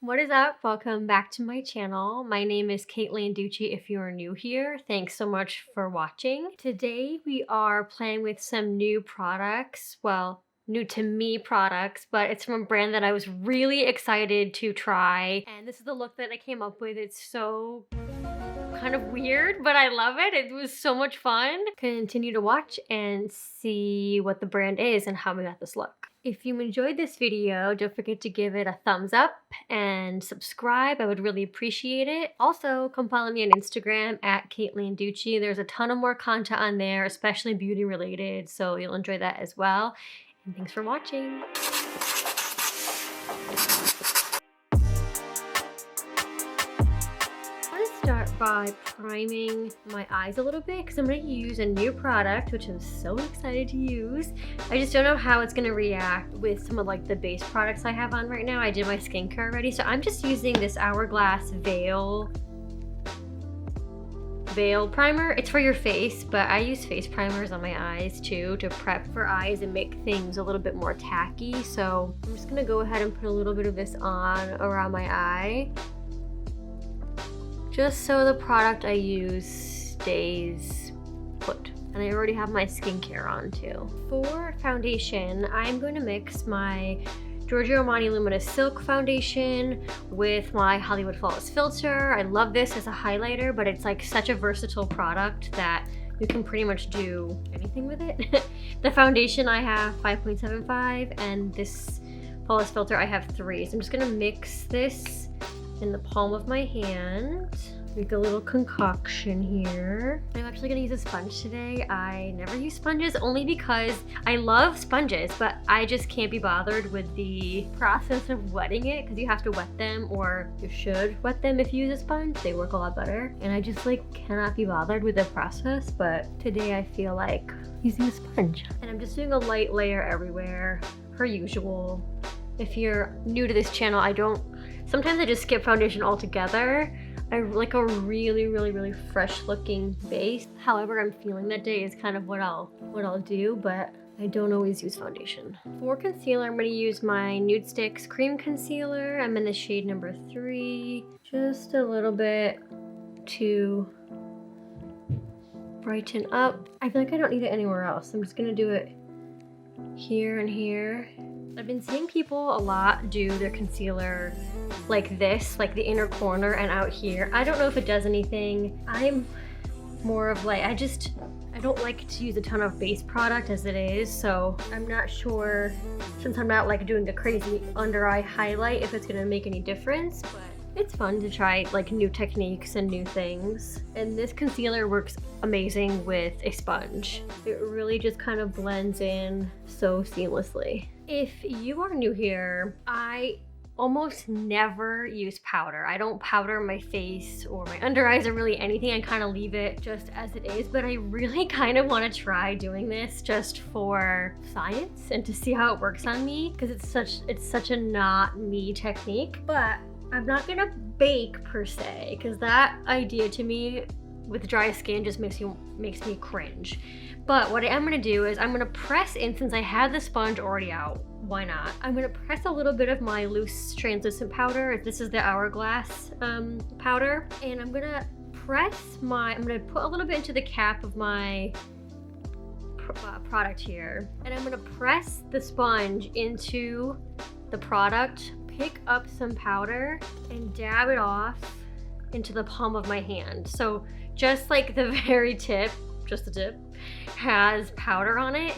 What is up? Welcome back to my channel. My name is Landucci if you are new here. Thanks so much for watching. Today we are playing with some new products. Well, new to me products, but it's from a brand that I was really excited to try. And this is the look that I came up with. It's so kind of weird, but I love it. It was so much fun. Continue to watch and see what the brand is and how we got this look. If you enjoyed this video, don't forget to give it a thumbs up and subscribe. I would really appreciate it. Also, come follow me on Instagram at Landucci. There's a ton of more content on there, especially beauty related, so you'll enjoy that as well. And thanks for watching. Start by priming my eyes a little bit because I'm going to use a new product, which I'm so excited to use. I just don't know how it's going to react with some of like the base products I have on right now. I did my skincare already, so I'm just using this Hourglass Veil primer. It's for your face, but I use face primers on my eyes too to prep for eyes and make things a little bit more tacky. So I'm just going to go ahead and put a little bit of this on around my eye, just so the product I use stays put. And I already have my skincare on too. For foundation, I'm going to mix my Giorgio Armani Luminous Silk Foundation with my Hollywood Flawless Filter. I love this as a highlighter, but it's like such a versatile product that you can pretty much do anything with it. The foundation I have 5.75 and this Flawless Filter I have 3. So I'm just gonna mix this in the palm of my hand. Make a little concoction here. I'm actually gonna use a sponge today. I never use sponges only because I love sponges, but I just can't be bothered with the process of wetting it because you have to wet them, or you should wet them if you use a sponge. They work a lot better. And I just like cannot be bothered with the process, but today I feel like using a sponge. And I'm just doing a light layer everywhere, per usual. If you're new to this channel, sometimes I just skip foundation altogether. I like a really fresh looking base. However I'm feeling that day is kind of what I'll do, but I don't always use foundation. For concealer, I'm going to use my NudeStix Cream Concealer. I'm in the shade number 3. Just a little bit to brighten up. I feel like I don't need it anywhere else. I'm just going to do it here and here. I've been seeing people a lot do their concealer like this, like the inner corner and out here. I don't know if it does anything. I'm more of like, I don't like to use a ton of base product as it is, so I'm not sure, since I'm not like doing the crazy under eye highlight, if it's gonna make any difference, but it's fun to try like new techniques and new things. And this concealer works amazing with a sponge. It really just kind of blends in so seamlessly. If you are new here, I almost never use powder. I don't powder my face or my under eyes or really anything. I kind of leave it just as it is, but I really kind of want to try doing this just for science and to see how it works on me, because it's such a not me technique. But I'm not gonna bake per se, because that idea to me with dry skin just makes me cringe. But what I am gonna do is I'm gonna press in, since I have the sponge already out, why not? I'm gonna press a little bit of my loose translucent powder. This is the Hourglass powder. And I'm gonna put a little bit into the cap of my product here. And I'm gonna press the sponge into the product, pick up some powder, and dab it off into the palm of my hand. So just like the very tip, just the tip, has powder on it.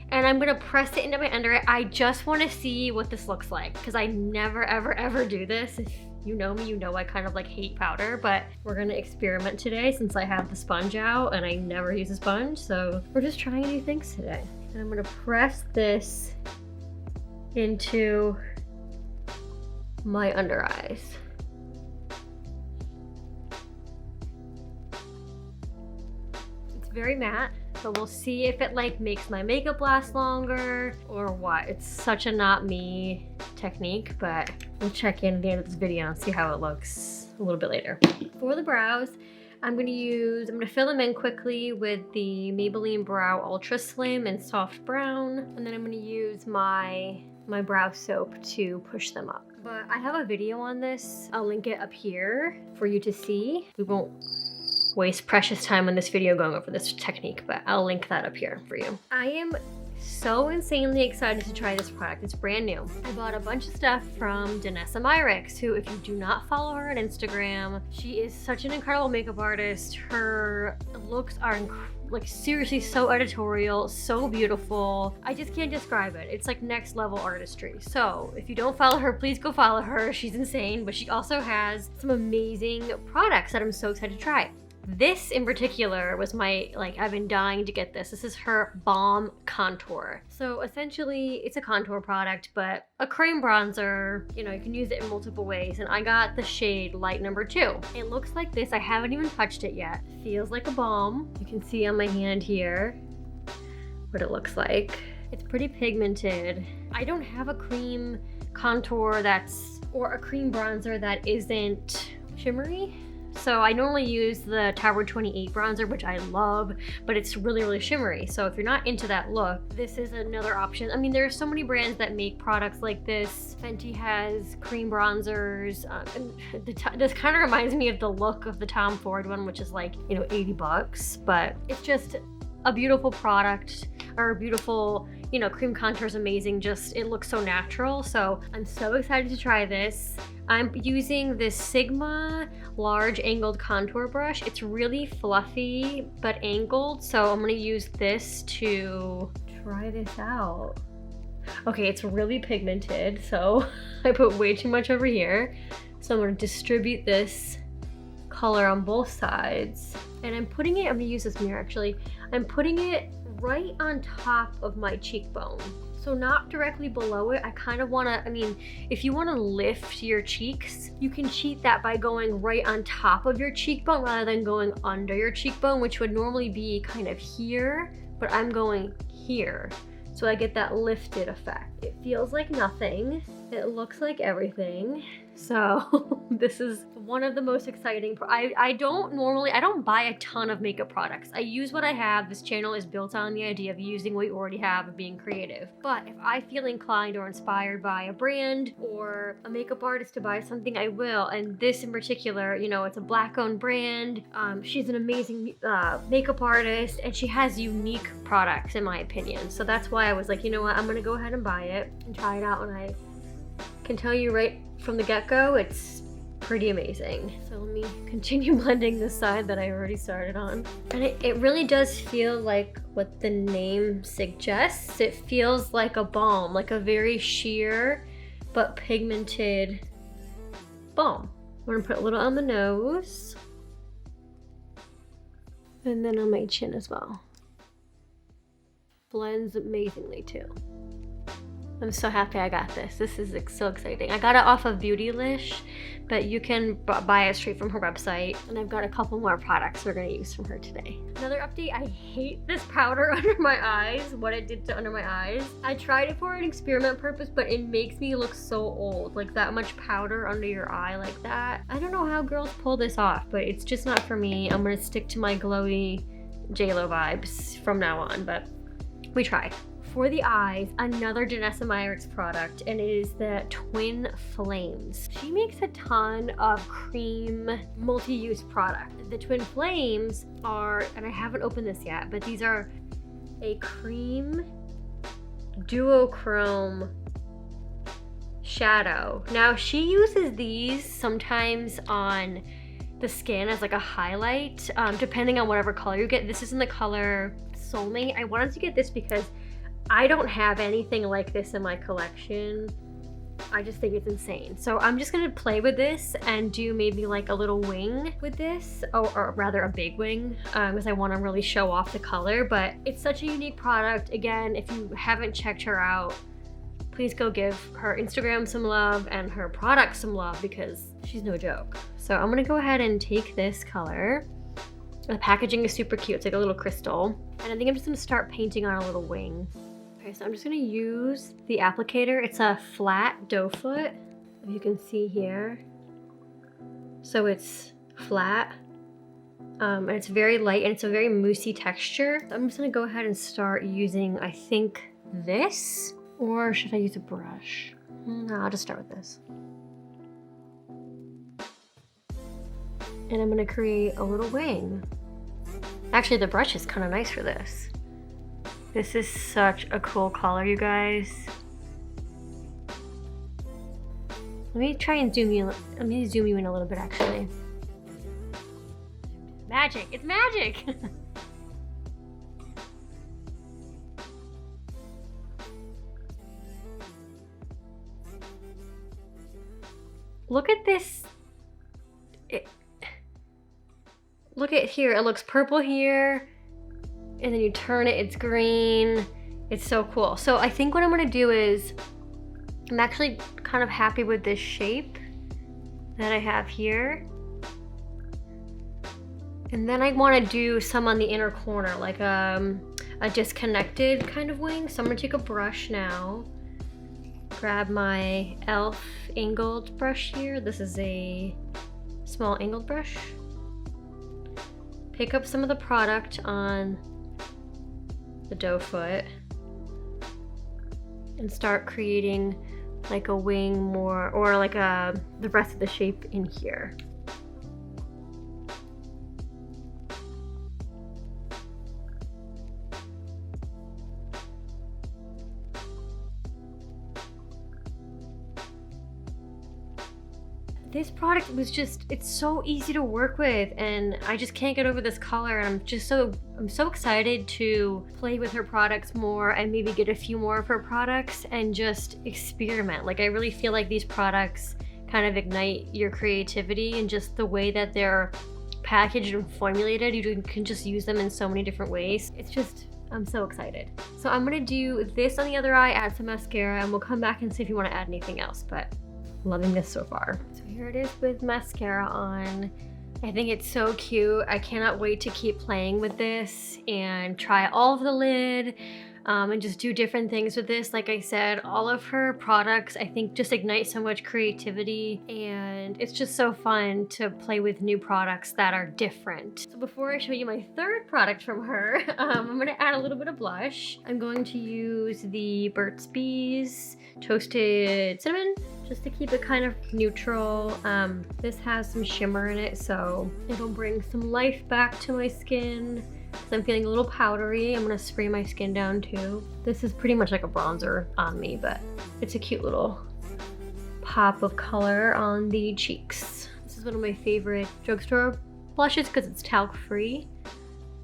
And I'm gonna press it into my under eye. I just wanna see what this looks like, because I never ever do this. If you know me, you know I kind of like hate powder, but we're gonna experiment today since I have the sponge out and I never use a sponge. So we're just trying new things today. And I'm gonna press this into my under eyes. It's very matte, so we'll see if it like makes my makeup last longer or what. It's such a not me technique, but we'll check in at the end of this video and see how it looks a little bit later. For the brows, I'm gonna fill them in quickly with the Maybelline Brow Ultra Slim in Soft Brown, and then I'm gonna use my my brow soap to push them up. But I have a video on this. I'll link it up here for you to see. We won't waste precious time on this video going over this technique, but I'll link that up here for you. I am so insanely excited to try this product. It's brand new. I bought a bunch of stuff from Danessa Myricks, who, if you do not follow her on Instagram, she is such an incredible makeup artist. Her looks are like seriously so editorial, so beautiful. I just can't describe it. It's like next level artistry. So if you don't follow her, please go follow her. She's insane, but she also has some amazing products that I'm so excited to try. This in particular was my, like, I've been dying to get this. This is her Balm contour. So essentially it's a contour product, but a cream bronzer. You know, you can use it in multiple ways. And I got the shade light number 2. It looks like this. I haven't even touched it yet. Feels like a balm. You can see on my hand here what it looks like. It's pretty pigmented. I don't have a cream contour or a cream bronzer that isn't shimmery. So I normally use the Tower 28 bronzer, which I love, but it's really, really shimmery. So if you're not into that look, this is another option. I mean, there are so many brands that make products like this. Fenty has cream bronzers. This kind of reminds me of the look of the Tom Ford one, which is like, you know, 80 bucks, but it's just a beautiful product, or a beautiful, you know, cream contour is amazing. Just, it looks so natural. So I'm so excited to try this. I'm using this Sigma large angled contour brush. It's really fluffy, but angled. So I'm gonna use this to try this out. Okay, it's really pigmented, so I put way too much over here. So I'm gonna distribute this color on both sides. And I'm gonna use this mirror actually. I'm putting it right on top of my cheekbone. So not directly below it. I kind of wanna, I mean, if you wanna lift your cheeks, you can cheat that by going right on top of your cheekbone rather than going under your cheekbone, which would normally be kind of here, but I'm going here. So I get that lifted effect. It feels like nothing. It looks like everything. So this is one of the most exciting. I don't buy a ton of makeup products. I use what I have. This channel is built on the idea of using what you already have and being creative. But if I feel inclined or inspired by a brand or a makeup artist to buy something, I will. And this in particular, you know, it's a Black-owned brand. She's an amazing makeup artist, and she has unique products in my opinion. So that's why I was like, you know what, I'm gonna go ahead and buy it and try it out, and I can tell you right from the get-go, it's pretty amazing. So let me continue blending this side that I already started on. And it really does feel like what the name suggests. It feels like a balm, like a very sheer but pigmented balm. I'm gonna put a little on the nose and then on my chin as well. Blends amazingly too. I'm so happy I got this. This is so exciting. I got it off of Beautylish, but you can buy it straight from her website. And I've got a couple more products we're gonna use from her today. Another update, I hate this powder under my eyes, what it did to under my eyes. I tried it for an experiment purpose, but it makes me look so old. Like that much powder under your eye like that. I don't know how girls pull this off, but it's just not for me. I'm gonna stick to my glowy JLo vibes from now on, but we tried. For the eyes, another Danessa Myricks product, and it is the Twin Flames. She makes a ton of cream multi-use product. The Twin Flames are, and I haven't opened this yet, but these are a cream duochrome shadow. Now she uses these sometimes on the skin as like a highlight, depending on whatever color you get. This is in the color Soulmate. I wanted to get this because I don't have anything like this in my collection. I just think it's insane. So I'm just gonna play with this and do maybe like a little wing with this, or rather a big wing, because I wanna really show off the color, but it's such a unique product. Again, if you haven't checked her out, please go give her Instagram some love and her product some love because she's no joke. So I'm gonna go ahead and take this color. The packaging is super cute. It's like a little crystal. And I think I'm just gonna start painting on a little wing. Okay, so I'm just gonna use the applicator. It's a flat doe foot, if you can see here. So it's flat, and it's very light, and it's a very moussey texture. So I'm just gonna go ahead and start using, I think, this. Or should I use a brush? No, I'll just start with this. And I'm gonna create a little wing. Actually, the brush is kind of nice for this. This is such a cool color, you guys. Let me try and zoom you. Let me zoom you in a little bit, actually. Magic! It's magic! Look at this. Look at here. It looks purple here, and then you turn it, it's green. It's so cool. So I think what I'm gonna do is, I'm actually kind of happy with this shape that I have here. And then I want to do some on the inner corner, like a disconnected kind of wing. So I'm gonna take a brush now, grab my e.l.f. angled brush here. This is a small angled brush. Pick up some of the product on the doe foot and start creating like a wing more, or like the rest of the shape in here. This product was just, it's so easy to work with, and I just can't get over this color. And I'm so excited to play with her products more and maybe get a few more of her products and just experiment. Like, I really feel like these products kind of ignite your creativity, and just the way that they're packaged and formulated, you can just use them in so many different ways. It's just, I'm so excited. So I'm gonna do this on the other eye, add some mascara, and we'll come back and see if you want to add anything else, but loving this so far. So here it is with mascara on. I think it's so cute. I cannot wait to keep playing with this and try all of the lid and just do different things with this. Like I said, all of her products I think just ignite so much creativity, and it's just so fun to play with new products that are different. So before I show you my third product from her, I'm gonna add a little bit of blush. I'm going to use the Burt's Bees Toasted Cinnamon, just to keep it kind of neutral. This has some shimmer in it, so it'll bring some life back to my skin. So I'm feeling a little powdery. I'm gonna spray my skin down too. This is pretty much like a bronzer on me, but it's a cute little pop of color on the cheeks. This is one of my favorite drugstore blushes because it's talc free,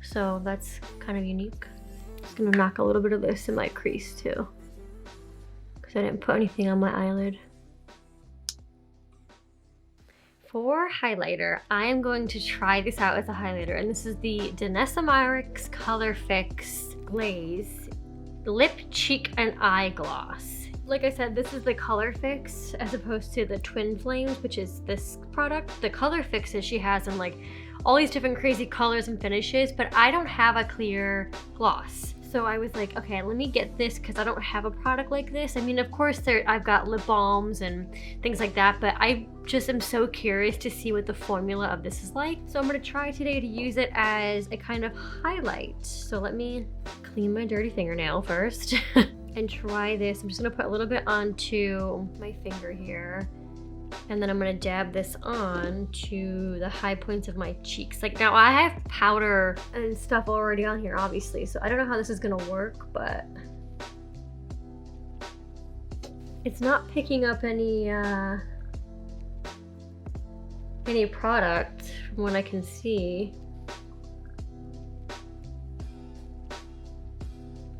so that's kind of unique. Just gonna knock a little bit of this in my crease too, because I didn't put anything on my eyelid. For highlighter, I am going to try this out as a highlighter, and this is the Danessa Myricks Colorfix Glaze Lip, Cheek, and Eye Gloss. Like I said, this is the Colorfix as opposed to the Twin Flames, which is this product. The Colorfixes she has in like all these different crazy colors and finishes, but I don't have a clear gloss. So I was like, okay, let me get this because I don't have a product like this. I mean, of course, I've got lip balms and things like that, but I just am so curious to see what the formula of this is like. So I'm gonna try today to use it as a kind of highlight. So let me clean my dirty fingernail first and try this. I'm just gonna put a little bit onto my finger here, and then I'm gonna dab this on to the high points of my cheeks. Like, now I have powder and stuff already on here, obviously, so I don't know how this is gonna work, but it's not picking up any product from what I can see.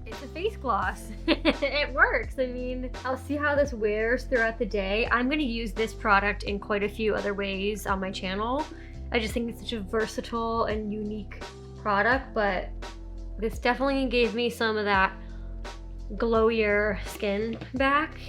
It's a face gloss. It works. I mean, I'll see how this wears throughout the day. I'm gonna use this product in quite a few other ways on my channel. I just think it's such a versatile and unique product, but this definitely gave me some of that glowier skin back,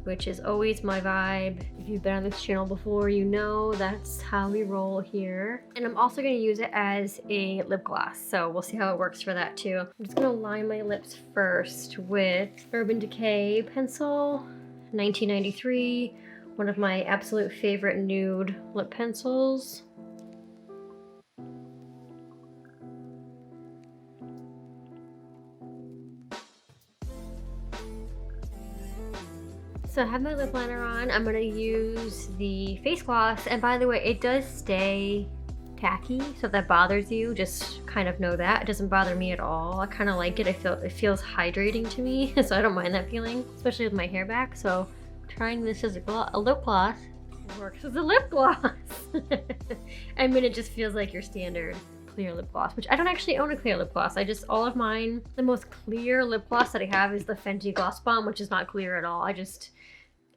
which is always my vibe. If you've been on this channel before, you know that's how we roll here. And I'm also gonna use it as a lip gloss, so we'll see how it works for that too. I'm just gonna line my lips first with Urban Decay pencil, 1993, one of my absolute favorite nude lip pencils. So I have my lip liner on. I'm gonna use the face gloss, and by the way, it does stay tacky, so if that bothers you, just kind of know that. It doesn't bother me at all. I kind of like it. It feels hydrating to me, so I don't mind that feeling, especially with my hair back. So trying this as a lip gloss works as a lip gloss. I mean, it just feels like your standard clear lip gloss, which I don't actually own a clear lip gloss. All of mine, the most clear lip gloss that I have is the Fenty Gloss Bomb, which is not clear at all. I just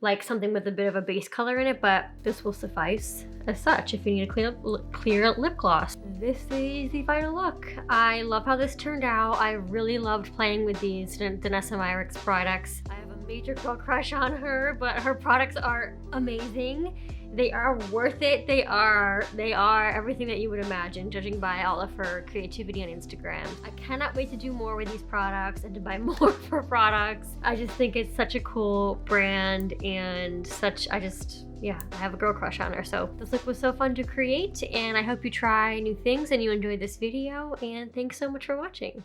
like something with a bit of a base color in it, but this will suffice as such if you need a clear lip gloss. This is the final look. I love how this turned out. I really loved playing with these Danessa Myricks products. I have a major girl crush on her, but her products are amazing. They are worth it. They are everything that you would imagine, judging by all of her creativity on Instagram. I cannot wait to do more with these products and to buy more of her products. I just think it's such a cool brand and yeah, I have a girl crush on her. So this look was so fun to create, and I hope you try new things and you enjoyed this video, and thanks so much for watching.